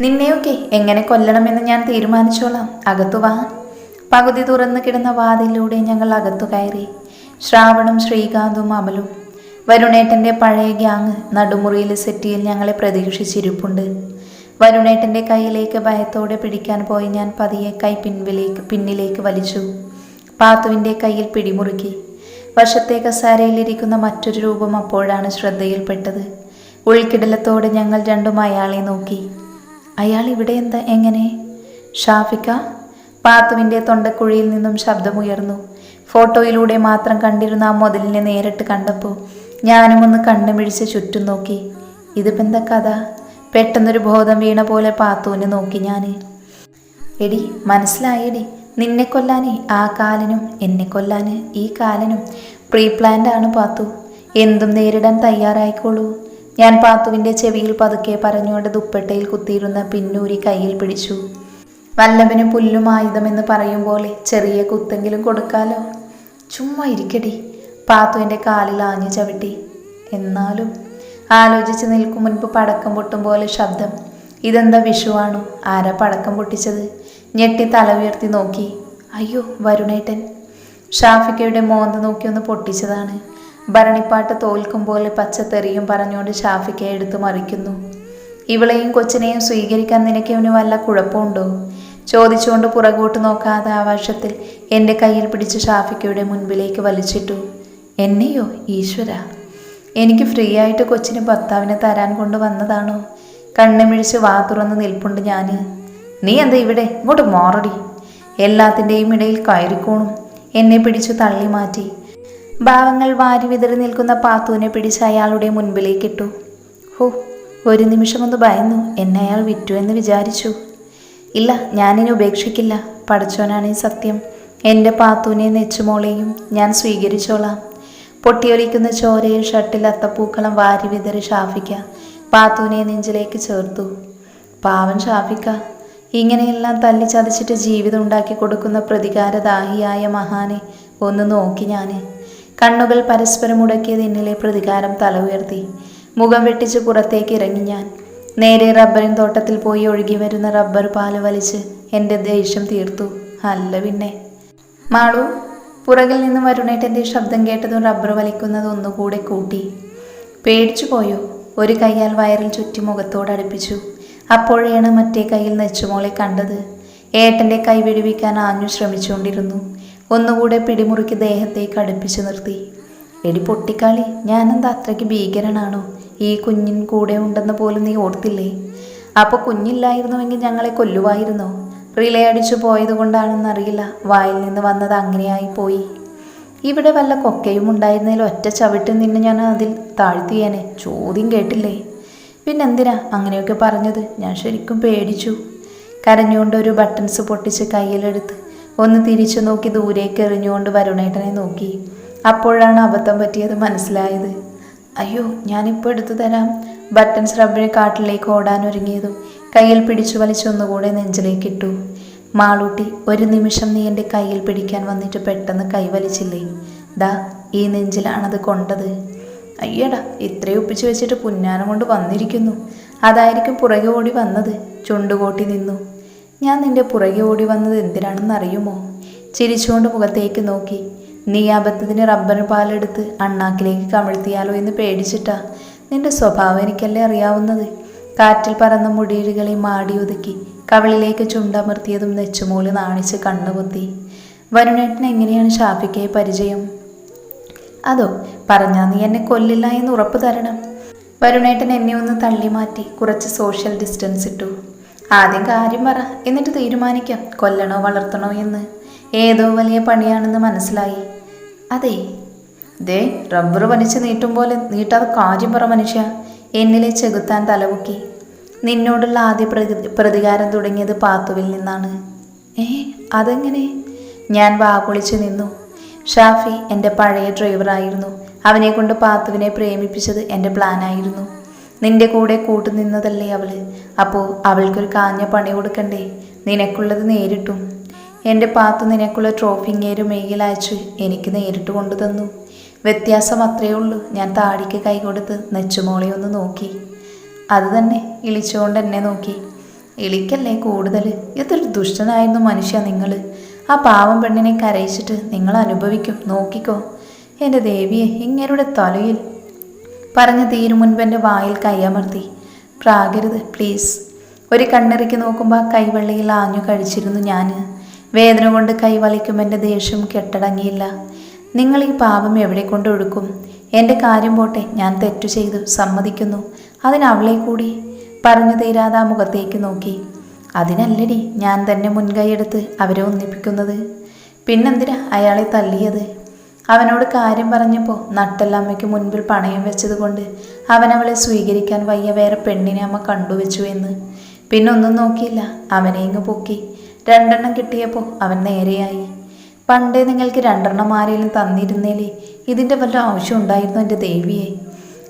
നിന്നെയൊക്കെ എങ്ങനെ കൊല്ലണമെന്ന് ഞാൻ തീരുമാനിച്ചോളാം. അകത്തു വാ. പകുതി തുറന്നു കിടന്ന വാതിലൂടെ ഞങ്ങൾ അകത്തു കയറി. ശ്രാവണും ശ്രീകാന്തും അമലും വരുണേട്ടൻ്റെ പഴയ ഗ്യാങ് നടുമുറിയിലെ സെറ്റിയിൽ ഞങ്ങളെ പ്രതീക്ഷിച്ചിരിപ്പുണ്ട്. വരുണേട്ടൻ്റെ കയ്യിലേക്ക് ഭയത്തോടെ പിടിക്കാൻ പോയി ഞാൻ പതിയെ കൈ പിന്നിലേക്ക് വലിച്ചു. പാത്തുവിൻ്റെ കയ്യിൽ പിടിമുറുക്കി. വശത്തെ കസാരയിലിരിക്കുന്ന മറ്റൊരു രൂപം അപ്പോഴാണ് ശ്രദ്ധയിൽപ്പെട്ടത്. ഉൾക്കിടലത്തോടെ ഞങ്ങൾ രണ്ടും അയാളെ നോക്കി. അയാൾ ഇവിടെ എന്താ എങ്ങനെ? ഷാഫിക്ക? പാത്തുവിൻ്റെ തൊണ്ടക്കുഴിയിൽ നിന്നും ശബ്ദമുയർന്നു. ഫോട്ടോയിലൂടെ മാത്രം കണ്ടിരുന്ന ആ മുതലിനെ നേരിട്ട് കണ്ടപ്പോൾ ഞാനും ഒന്ന് കണ്ണുമിഴിച്ച് ചുറ്റും നോക്കി. ഇതിപ്പോൾ എന്താ കഥ? പെട്ടെന്നൊരു ബോധം വീണ പോലെ പാത്തുവിനെ നോക്കി ഞാൻ. എടി മനസ്സിലായടി, നിന്നെ കൊല്ലാനേ ആ കാലനും എന്നെ കൊല്ലാന് ഈ കാലനും പ്രീ പ്ലാൻഡ് ആണ് പാത്തു. എന്തും നേരിടാൻ തയ്യാറായിക്കോളൂ. ഞാൻ പാത്തുവിൻ്റെ ചെവിയിൽ പതുക്കെ പറഞ്ഞുകൊണ്ട് ദുപ്പട്ടയിൽ കുത്തിയിരുന്ന പിന്നൂരി കയ്യിൽ പിടിച്ചു. വല്ലഭന് പുല്ലും ആയുധമെന്ന് പറയും പോലെ ചെറിയ കുത്തെങ്കിലും കൊടുക്കാലോ. ചുമ്മാ ഇരിക്കടി. പാത്തുവിൻ്റെ കാലിൽ ആഞ്ഞു ചവിട്ടി. എന്നാലും ആലോചിച്ച് നിൽക്കും മുൻപ് പടക്കം പൊട്ടും പോലെ ശബ്ദം. ഇതെന്താ വിഷുവാണോ? ആരാ പടക്കം പൊട്ടിച്ചത്? ഞെട്ടി തല ഉയർത്തി നോക്കി. അയ്യോ, വരുണേട്ടൻ. ഷാഫിക്കയുടെ മോന്ത നോക്കി ഒന്ന് പൊട്ടിച്ചതാണ്. ഭരണിപ്പാട്ട് തോൽക്കും പോലെ പച്ചത്തെറിയും പറഞ്ഞുകൊണ്ട് ഷാഫിക്കയെ എടുത്തു മറിക്കുന്നു. ഇവളെയും കൊച്ചിനെയും സ്വീകരിക്കാൻ നിനക്കിവന് വല്ല കുഴപ്പമുണ്ടോ? ചോദിച്ചുകൊണ്ട് പുറകോട്ട് നോക്കാതെ ആവേശത്തിൽ എൻ്റെ കയ്യിൽ പിടിച്ച് ഷാഫിക്കയുടെ മുൻപിലേക്ക് വലിച്ചിട്ടു. എന്നെയോ? ഈശ്വര, എനിക്ക് ഫ്രീ ആയിട്ട് കൊച്ചിന് ഭർത്താവിനെ തരാൻ കൊണ്ട് വന്നതാണോ? കണ്ണുമിഴിച്ച് വാ തുറന്ന് നിൽപ്പുണ്ട് ഞാൻ. നീ എന്താ ഇവിടെ? ഇങ്ങോട്ട് മാറടി. എല്ലാത്തിൻ്റെയും ഇടയിൽ കയറിക്കോണും. എന്നെ പിടിച്ചു തള്ളി മാറ്റി. ഭാവങ്ങൾ വാരി വിതറി നിൽക്കുന്ന പാത്തുവിനെ പിടിച്ച് അയാളുടെ മുൻപിലേക്കിട്ടു. ഹോ, ഒരു നിമിഷമൊന്ന് ഭയന്നു. എന്നെ അയാൾ വിറ്റു എന്ന് വിചാരിച്ചു. ഇല്ല, ഞാനിനി ഉപേക്ഷിക്കില്ല. പഠിച്ചോനാണ് സത്യം. എൻ്റെ പാത്തുവിനെ നെച്ചുമോളെയും ഞാൻ സ്വീകരിച്ചോളാം. പൊട്ടിയൊലിക്കുന്ന ചോരയിൽ ഷർട്ടിൽ അത്തപ്പൂക്കളം വാരി വിതറി ഷാഫിക്ക പാത്തുവിനെ നെഞ്ചിലേക്ക് ചേർത്തു. പാവൻ ഷാഫിക്ക. ഇങ്ങനെയെല്ലാം തല്ലി ചതച്ചിട്ട് ജീവിതം ഉണ്ടാക്കി കൊടുക്കുന്ന പ്രതികാരദാഹിയായ മഹാനെ ഒന്ന് നോക്കി ഞാൻ. കണ്ണുകൾ പരസ്പരം മുടക്കിയത് എന്നിലെ പ്രതികാരം തല ഉയർത്തി. മുഖം വെട്ടിച്ച് പുറത്തേക്ക് ഇറങ്ങി ഞാൻ. നേരെ റബ്ബറിൻ തോട്ടത്തിൽ പോയി ഒഴുകി വരുന്ന റബ്ബർ പാല് വലിച്ച് എൻ്റെ ദേഷ്യം തീർത്തു. അല്ല പിന്നെ. മാളു. പുറകിൽ നിന്ന് വരുണേട്ടൻ്റെ ശബ്ദം കേട്ടതും റബ്ബർ വലിക്കുന്നത് ഒന്നുകൂടെ കൂട്ടി. പേടിച്ചു പോയോ? ഒരു കൈയാൽ വയറിൽ ചുറ്റി മുഖത്തോടടുപ്പിച്ചു. അപ്പോഴാണ് മറ്റേ കൈയിൽ നെച്ചുമോളെ കണ്ടത്. ഏട്ടൻ്റെ കൈ വിടുവിക്കാൻ ആഞ്ഞു ശ്രമിച്ചുകൊണ്ടിരുന്നു. ഒന്നുകൂടെ പിടിമുറുക്കി ദേഹത്തേക്ക് അടുപ്പിച്ചു നിർത്തി. എടി പൊട്ടിക്കാളി, ഞാനെന്താ അത്രയ്ക്ക് ഭീകരനാണോ? ഈ കുഞ്ഞിൻ കൂടെ ഉണ്ടെന്ന് പോലും നീ ഓർത്തില്ലേ? അപ്പോൾ കുഞ്ഞില്ലായിരുന്നുവെങ്കിൽ ഞങ്ങളെ കൊല്ലുമായിരുന്നോ? റിലേ അടിച്ചു പോയത് കൊണ്ടാണെന്നറിയില്ല, വായിൽ നിന്ന് വന്നത് അങ്ങനെയായി പോയി. ഇവിടെ വല്ല കൊക്കയും ഉണ്ടായിരുന്നതിൽ ഒറ്റ ചവിട്ടിൽ നിന്ന് ഞാൻ അതിൽ താഴ്ത്തിയേനെ. ചോദ്യം കേട്ടില്ലേ? പിന്നെന്തിനാ അങ്ങനെയൊക്കെ പറഞ്ഞത്? ഞാൻ ശരിക്കും പേടിച്ചു. കരഞ്ഞുകൊണ്ട് ഒരു ബട്ടൺസ് പൊട്ടിച്ച് കയ്യിലെടുത്ത് ഒന്ന് തിരിച്ചു നോക്കി ദൂരേക്ക് എറിഞ്ഞുകൊണ്ട് വരുണേട്ടനെ നോക്കി. അപ്പോഴാണ് അബദ്ധം പറ്റിയത് മനസ്സിലായത്. അയ്യോ, ഞാനിപ്പോൾ എടുത്തു തരാം. ബട്ടൺസ് റബ്ബിന് കാട്ടിലേക്ക് ഓടാനൊരുങ്ങിയതും കയ്യിൽ പിടിച്ചു വലിച്ചൊന്നുകൂടെ നെഞ്ചിലേക്കിട്ടു. മാളൂട്ടി, ഒരു നിമിഷം നീ എൻ്റെ കയ്യിൽ പിടിക്കാൻ വന്നിട്ട് പെട്ടെന്ന് കൈവലിച്ചില്ലേ? ദാ ഈ നെഞ്ചിലാണത് കൊണ്ടത്. അയ്യടാ, ഇത്രയും ഒപ്പിച്ചു വെച്ചിട്ട് പുന്നാനം കൊണ്ട് വന്നിരിക്കുന്നു. അതായിരിക്കും പുറകെ ഓടി വന്നത്. ചുണ്ടുകൂട്ടി നിന്നു. ഞാൻ നിന്റെ പുറകെ ഓടി വന്നത് എന്തിനാണെന്ന് അറിയുമോ? ചിരിച്ചുകൊണ്ട് മുഖത്തേക്ക് നോക്കി. നീ അബദ്ധത്തിന് റബ്ബർ പാലെടുത്ത് അണ്ണാക്കിലേക്ക് കമിഴ്ത്തിയാലോ എന്ന് പേടിച്ചിട്ടാ. നിന്റെ സ്വഭാവം എനിക്കല്ലേ അറിയാവുന്നത്. കാറ്റിൽ പറന്ന മുടിയിഴകളെ മാടി ഒതുക്കി കവിളിലേക്ക് ചുണ്ടമർത്തിയതും നെച്ചുമോള് നാണിച്ച് കണ്ണുപൊത്തി. വരുണേട്ടൻ എങ്ങനെയാണ് ഷാഫിക്കയെ പരിചയം? അതോ, പറഞ്ഞാൽ നീ എന്നെ കൊല്ലില്ല എന്ന് ഉറപ്പ് തരണം. വരുണേട്ടൻ എന്നെ ഒന്ന് തള്ളി മാറ്റി കുറച്ച് സോഷ്യൽ ഡിസ്റ്റൻസ് ഇട്ടു. ആദ്യം കാര്യം പറ, എന്നിട്ട് തീരുമാനിക്കാം കൊല്ലണോ വളർത്തണോ എന്ന്. ഏതോ വലിയ പണിയാണെന്ന് മനസ്സിലായി. അതെ. ദേ, റബ്ബർ വലിച്ച് നീട്ടും പോലെ നീട്ടാതെ കാര്യം പറ മനുഷ്യ. എന്നിലെ ചെകുത്താൻ തലപൊക്കി. നിന്നോടുള്ള ആദ്യ പ്രതികാരം തുടങ്ങിയത് പാത്തുവിൽ നിന്നാണ്. അതെങ്ങനെ? ഞാൻ വാപൊളിച്ചു നിന്നു. ഷാഫി എൻ്റെ പഴയ ഡ്രൈവറായിരുന്നു. അവനെ കൊണ്ട് പാത്തുവിനെ പ്രേമിപ്പിച്ചത് എൻ്റെ പ്ലാനായിരുന്നു. നിന്റെ കൂടെ കൂട്ടുനിന്നതല്ലേ അവള്. അപ്പോൾ അവൾക്കൊരു കാഞ്ഞ പണി കൊടുക്കണ്ടേ? നിനക്കുള്ളത് നേരിട്ടും. എൻ്റെ പാത്തു നിനക്കുള്ള ട്രോഫിങ്ങേര് മെയിൽ അയച്ചു എനിക്ക് നേരിട്ട് കൊണ്ടു തന്നു. വ്യത്യാസം അത്രയേ ഉള്ളൂ. ഞാൻ താടിക്ക് കൈ കൊടുത്ത് നെച്ചുമോളെ ഒന്ന് നോക്കി. അത് തന്നെ. ഇളിച്ചുകൊണ്ട് എന്നെ നോക്കി. ഇളിക്കല്ലേ കൂടുതൽ. ഇതൊരു ദുഷ്ടനായിരുന്നു മനുഷ്യ നിങ്ങൾ. ആ പാവം പെണ്ണിനെ കരയിച്ചിട്ട് നിങ്ങൾ അനുഭവിക്കും, നോക്കിക്കോ. എൻ്റെ ദേവിയെ, ഇങ്ങേരുടെ തലയിൽ പറഞ്ഞു തീരും മുൻപ് എൻ്റെ വായിൽ കൈയമർത്തി. പ്രാകരുത് പ്ലീസ്. ഒരു കണ്ണിറക്കി നോക്കുമ്പോൾ കൈവെള്ളിയിൽ ആഞ്ഞു കഴിച്ചിരുന്നു ഞാൻ. വേദന കൊണ്ട് കൈവലിക്കും എൻ്റെ ദേഷ്യം കെട്ടടങ്ങിയില്ല. നിങ്ങൾ ഈ പാപം എവിടെ കൊണ്ട് ഒടുക്കും? എൻ്റെ കാര്യം പോട്ടെ, ഞാൻ തെറ്റു ചെയ്തു, സമ്മതിക്കുന്നു. അതിനവളെ കൂടി. പറഞ്ഞു തീരാതെ ആ മുഖത്തേക്ക് നോക്കി. അതിനല്ലടി ഞാൻ തന്നെ മുൻകൈയെടുത്ത് അവരെ ഒന്നിപ്പിക്കുന്നത്. പിന്നെന്തിനാ അയാളെ തല്ലിയത്? അവനോട് കാര്യം പറഞ്ഞപ്പോൾ നട്ടെല്ലമ്മയ്ക്ക് മുൻപിൽ പണയം വെച്ചത് കൊണ്ട് അവൻ അവളെ സ്വീകരിക്കാൻ വയ്യ വേറെ പെണ്ണിനെ അമ്മ കണ്ടുവെച്ചു എന്ന്. പിന്നെ ഒന്നും നോക്കിയില്ല, അവനെ ഇങ്ങ് പൊക്കി. 2 എണ്ണം കിട്ടിയപ്പോൾ അവൻ നേരെയായി. പണ്ടേ നിങ്ങൾക്ക് 2 എണ്ണം ആരെങ്കിലും തന്നിരുന്നേലേ ഇതിൻ്റെ വല്ല ആവശ്യം ഉണ്ടായിരുന്നു എൻ്റെ ദേവിയെ.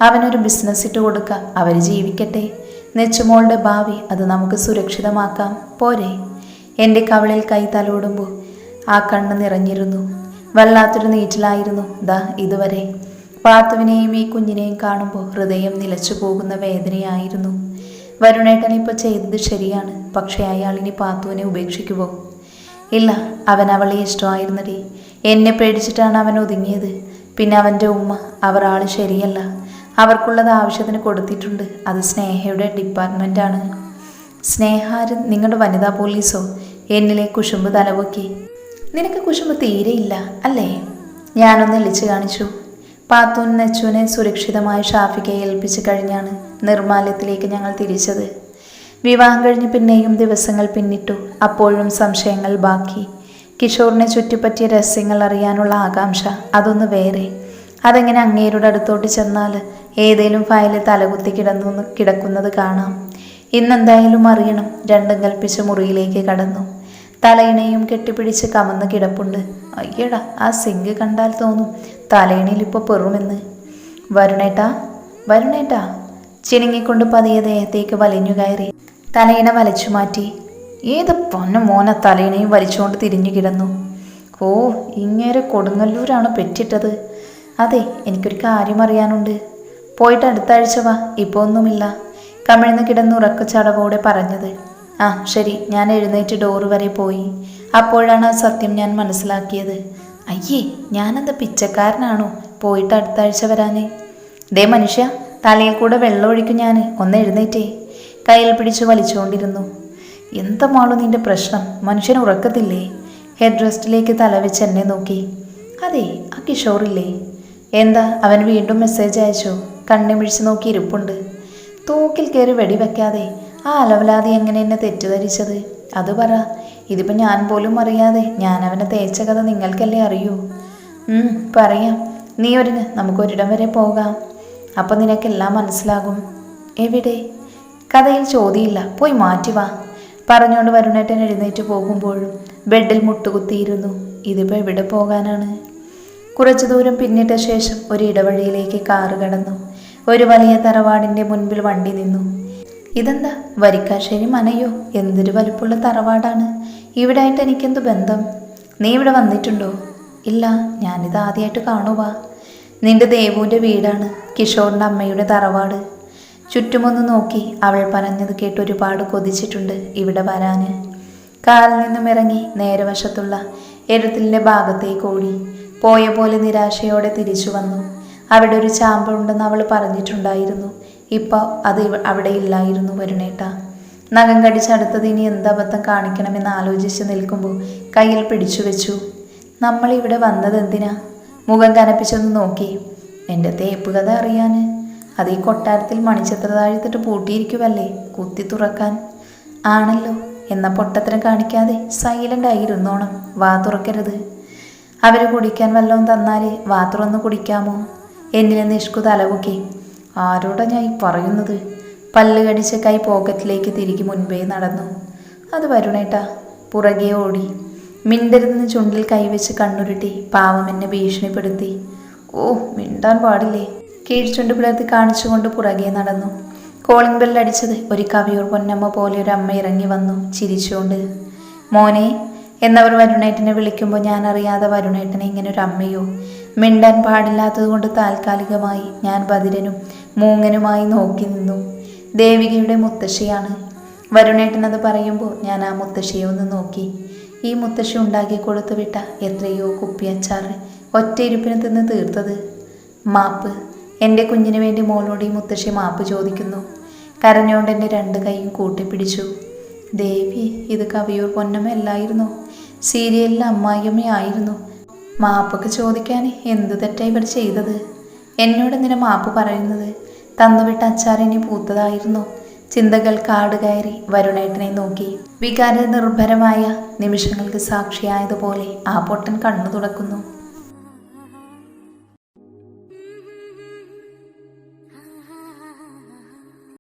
അവനൊരു ബിസിനസ് ഇട്ട് കൊടുക്കാം, അവർ ജീവിക്കട്ടെ. നെച്ചുമോളുടെ ഭാവി അത് നമുക്ക് സുരക്ഷിതമാക്കാം, പോരെ? എൻ്റെ കവിളിൽ കൈ തലോടുമ്പോൾ ആ കണ്ണ് നിറഞ്ഞിരുന്നു. വല്ലാത്തൊരു നീറ്റിലായിരുന്നു ദാ ഇതുവരെ. പാത്തുവിനെയും ഈ കുഞ്ഞിനെയും കാണുമ്പോൾ ഹൃദയം നിലച്ചു പോകുന്ന വേദനയായിരുന്നു. വരുണേട്ടൻ ഇപ്പോൾ ചെയ്തത് ശരിയാണ്. പക്ഷേ അയാളിനി പാത്തുവിനെ ഉപേക്ഷിക്കുമോ? ഇല്ല, അവൻ അവളെ ഇഷ്ടമായിരുന്നടി. എന്നെ പേടിച്ചിട്ടാണ് അവൻ ഒതുങ്ങിയത്. പിന്നെ അവൻ്റെ ഉമ്മ, അവർ ആൾ ശരിയല്ല. അവർക്കുള്ളത് ആവശ്യത്തിന് കൊടുത്തിട്ടുണ്ട്. അത് സ്നേഹയുടെ ഡിപ്പാർട്ട്മെൻറ്റാണ്. സ്നേഹാര് നിങ്ങളുടെ വനിതാ പോലീസോ? എന്നിലെ കുശുമ്പ് തലപൊക്കി. നിനക്ക് കുശുമ്പ് തീരെയില്ല അല്ലേ? ഞാനൊന്ന് ഇളിച്ചു കാണിച്ചു. പാത്തൂൻ നെച്ചുവിനെ സുരക്ഷിതമായി ഷാഫിക്കയെ ഏൽപ്പിച്ചു കഴിഞ്ഞാണ് നിർമ്മാല്യത്തിലേക്ക് ഞങ്ങൾ തിരിച്ചത്. വിവാഹം കഴിഞ്ഞ് പിന്നെയും ദിവസങ്ങൾ പിന്നിട്ടു. അപ്പോഴും സംശയങ്ങൾ ബാക്കി. കിഷോറിനെ ചുറ്റിപ്പറ്റിയ രഹസ്യങ്ങൾ അറിയാനുള്ള ആകാംക്ഷ, അതൊന്ന് വേറെ. അതെങ്ങനെ അങ്ങേരുടെ അടുത്തോട്ട് ചെന്നാൽ ഏതേലും ഫയലിൽ തലകുത്തി കിടക്കുന്നത് കാണാം. ഇന്നെന്തായാലും അറിയണം. 2 കൽപ്പിച്ച മുറിയിലേക്ക് കടന്നു. തലയിണയും കെട്ടിപ്പിടിച്ച് കമന്ന് കിടപ്പുണ്ട്. അയ്യടാ, ആ സിങ്ക് കണ്ടാൽ തോന്നും തലയിണയിൽ ഇപ്പോൾ പെറുമെന്ന്. വരുണേട്ടാ, വരുണേട്ടാ. ചിണുങ്ങിക്കൊണ്ട് പതിയെ ദേഹത്തേക്ക് വലിഞ്ഞു കയറി തലയിണ വലിച്ചു മാറ്റി. ഏത് പൊന്ന മോന തലയിണയും വലിച്ചുകൊണ്ട് തിരിഞ്ഞു കിടന്നു. ഓ, ഇങ്ങേരെ കൊടുങ്ങല്ലൂരാണ് പെറ്റിട്ടത്. അതെ, എനിക്കൊരു കാര്യം അറിയാനുണ്ട്. പോയിട്ട് അടുത്ത ആഴ്ച വാ, ഇപ്പോൾ ഒന്നുമില്ല. കമിഴ്ന്ന് കിടന്ന് ഉറക്കച്ചടവോടെ പറഞ്ഞത്. ആ ശരി. ഞാൻ എഴുന്നേറ്റ് ഡോറ് വരെ പോയി. അപ്പോഴാണ് ആ സത്യം ഞാൻ മനസ്സിലാക്കിയത്. അയ്യേ, ഞാനെന്താ പിച്ചക്കാരനാണോ പോയിട്ട് അടുത്ത ആഴ്ച വരാനേ? ദേ മനുഷ്യ, തലയിൽ കൂടെ വെള്ളം ഒഴിക്കും ഞാൻ. ഒന്ന് എഴുന്നേറ്റേ. കയ്യിൽ പിടിച്ചു വലിച്ചുകൊണ്ടിരുന്നു. എന്താ മാളു നിന്റെ പ്രശ്നം? മനുഷ്യന് ഉറക്കത്തില്ലേ? ഹെഡ് റെസ്റ്റിലേക്ക് തലവെച്ച് എന്നെ നോക്കി. അതെ, ആ കിഷോറില്ലേ? എന്താ, അവൻ വീണ്ടും മെസ്സേജ് അയച്ചോ? കണ്ണിമിഴിച്ച് നോക്കി ഇരിപ്പുണ്ട്. തൂക്കിൽ കയറി വെടിവെക്കാതെ ആ അലവലാതി എങ്ങനെ എന്നെ തെറ്റിദ്ധരിച്ചത്? അത് പറ. ഇതിപ്പോൾ ഞാൻ പോലും അറിയാതെ ഞാൻ അവനെ തേച്ച കഥ നിങ്ങൾക്കല്ലേ അറിയൂ? പറയാം. നീ ഒരുങ്ങ്, നമുക്കൊരിടം വരെ പോകാം. അപ്പം നിനക്കെല്ലാം മനസ്സിലാകും. എവിടെ? കഥയിൽ ചോദ്യമില്ല, പോയി മാറ്റി വാ. പറഞ്ഞുകൊണ്ട് വരുണേട്ടൻ എഴുന്നേറ്റ് പോകുമ്പോഴും ബെഡിൽ മുട്ടുകുത്തിയിരുന്നു. ഇതിപ്പോൾ എവിടെ പോകാനാണ്? കുറച്ചു ദൂരം പിന്നിട്ട ശേഷം ഒരു ഇടവഴിയിലേക്ക് കാറ് കടന്നു. ഒരു വലിയ തറവാടിൻ്റെ മുൻപിൽ വണ്ടി നിന്നു. ഇതെന്താ, വരിക്കാശ്ശേരി മനയോ? എന്തൊരു വലുപ്പുള്ള തറവാടാണ്. ഇവിടെ ആയിട്ട് എനിക്കെന്തു ബന്ധം? നീ ഇവിടെ വന്നിട്ടുണ്ടോ? ഇല്ല, ഞാനിത് ആദ്യമായിട്ട് കാണുവാ. നിന്റെ ദേവുവിൻ്റെ വീടാണ്, കിഷോറിൻ്റെ അമ്മയുടെ തറവാട്. ചുറ്റുമൊന്ന് നോക്കി അവൾ പറഞ്ഞത് കേട്ട് ഒരുപാട് കൊതിച്ചിട്ടുണ്ട് ഇവിടെ വരാൻ. കാറിൽ നിന്നും ഇറങ്ങി നേരെ വശത്തുള്ള എഴുത്തിലിൻ്റെ ഭാഗത്തേക്ക് ഓടി. പോയ പോലെ നിരാശയോടെ തിരിച്ചു വന്നു. അവിടെ ഒരു ചാമ്പുണ്ടെന്ന് അവൾ പറഞ്ഞിട്ടുണ്ടായിരുന്നു. ഇപ്പോൾ അത് അവിടെ ഇല്ലായിരുന്നു വരുണേട്ട. നഖം കടിച്ചടുത്തത് ഇനി എന്തബദ്ധം കാണിക്കണമെന്ന് ആലോചിച്ച് നിൽക്കുമ്പോൾ കയ്യിൽ പിടിച്ചു വെച്ചു. നമ്മളിവിടെ വന്നത് എന്തിനാ? മുഖം കനപ്പിച്ചൊന്ന് നോക്കി. എൻ്റെ തേപ്പ് കഥ അറിയാൻ. അത് ഈ കൊട്ടാരത്തിൽ മണിച്ചത്ര താഴ്ത്തിട്ട് പൂട്ടിയിരിക്കുവല്ലേ, കുത്തി തുറക്കാൻ. ആണല്ലോ, എന്ന പൊട്ടത്തരം കാണിക്കാതെ സൈലൻ്റ് ആയിരുന്നോണം. വാ തുറക്കരുത്. അവർ കുടിക്കാൻ വല്ലതും തന്നാൽ വാ തുറന്ന് കുടിക്കാമോ? എന്നിലെ നിഷ്കു തലപൊക്കി. ആരോടാ ഞാൻ ഈ പറയുന്നത്? പല്ല് കടിച്ച കൈ പോക്കറ്റിലേക്ക് തിരികെ മുൻപേ നടന്നു. അത് വരുണേട്ടാ. പുറകെ ഓടി. മിണ്ടരുതെന്ന് ചുണ്ടിൽ കൈവച്ച് കണ്ണുരുട്ടി പാവം എന്നെ ഭീഷണിപ്പെടുത്തി. ഓ, മിണ്ടാൻ പാടില്ലേ? കീഴ്ചുണ്ട് പിളർത്തി കാണിച്ചുകൊണ്ട് പുറകെ നടന്നു. കോളിംഗ് ബെല്ലടിച്ചത് ഒരു കവിയൂർ പൊന്നമ്മ പോലെ ഒരു അമ്മ ഇറങ്ങി വന്നു ചിരിച്ചുകൊണ്ട്. മോനെ എന്നവർ വരുണേട്ടനെ വിളിക്കുമ്പോൾ ഞാൻ അറിയാതെ വരുണേട്ടനെ ഇങ്ങനെ ഒരു അമ്മയോ? മിണ്ടാൻ പാടില്ലാത്തതുകൊണ്ട് താൽക്കാലികമായി ഞാൻ ബദിരനും മൂങ്ങനുമായി നോക്കി നിന്നു. ദേവികയുടെ മുത്തശ്ശിയാണ്. വരുണേട്ടൻ അത് പറയുമ്പോൾ ഞാൻ ആ മുത്തശ്ശിയെ ഒന്ന് നോക്കി. ഈ മുത്തശ്ശി ഉണ്ടാക്കി കൊടുത്തു വിട്ട എത്രയോ കുപ്പിയച്ചാർ ഒറ്റയിരുപ്പിന് തിന്ന് തീർത്തത്. മാപ്പ്. എൻ്റെ കുഞ്ഞിന് വേണ്ടി മോളോട് ഈ മുത്തശ്ശി മാപ്പ് ചോദിക്കുന്നു. കരഞ്ഞോണ്ട് എൻ്റെ 2 കൈയും കൂട്ടിപ്പിടിച്ചു. ദേവി, ഇത് കവിയൂർ പൊന്നമ്മയല്ലായിരുന്നു, സീരിയലിലെ അമ്മായിയമ്മയായിരുന്നു. മാപ്പൊക്കെ ചോദിക്കാൻ എന്തു തെറ്റാ ഇവർ ചെയ്തത്? എന്നോട് എന്തിനാ മാപ്പ് പറയുന്നത്? തന്നുവിട്ട അച്ചാറിനി പൂത്തതായിരുന്നു. ചിന്തകൾ കാട് കയറി വരുണേട്ടനെ നോക്കി. വികാര നിർഭരമായ നിമിഷങ്ങൾക്ക് സാക്ഷിയായതുപോലെ ആ പൊട്ടൻ കണ്ണു തുടക്കുന്നു.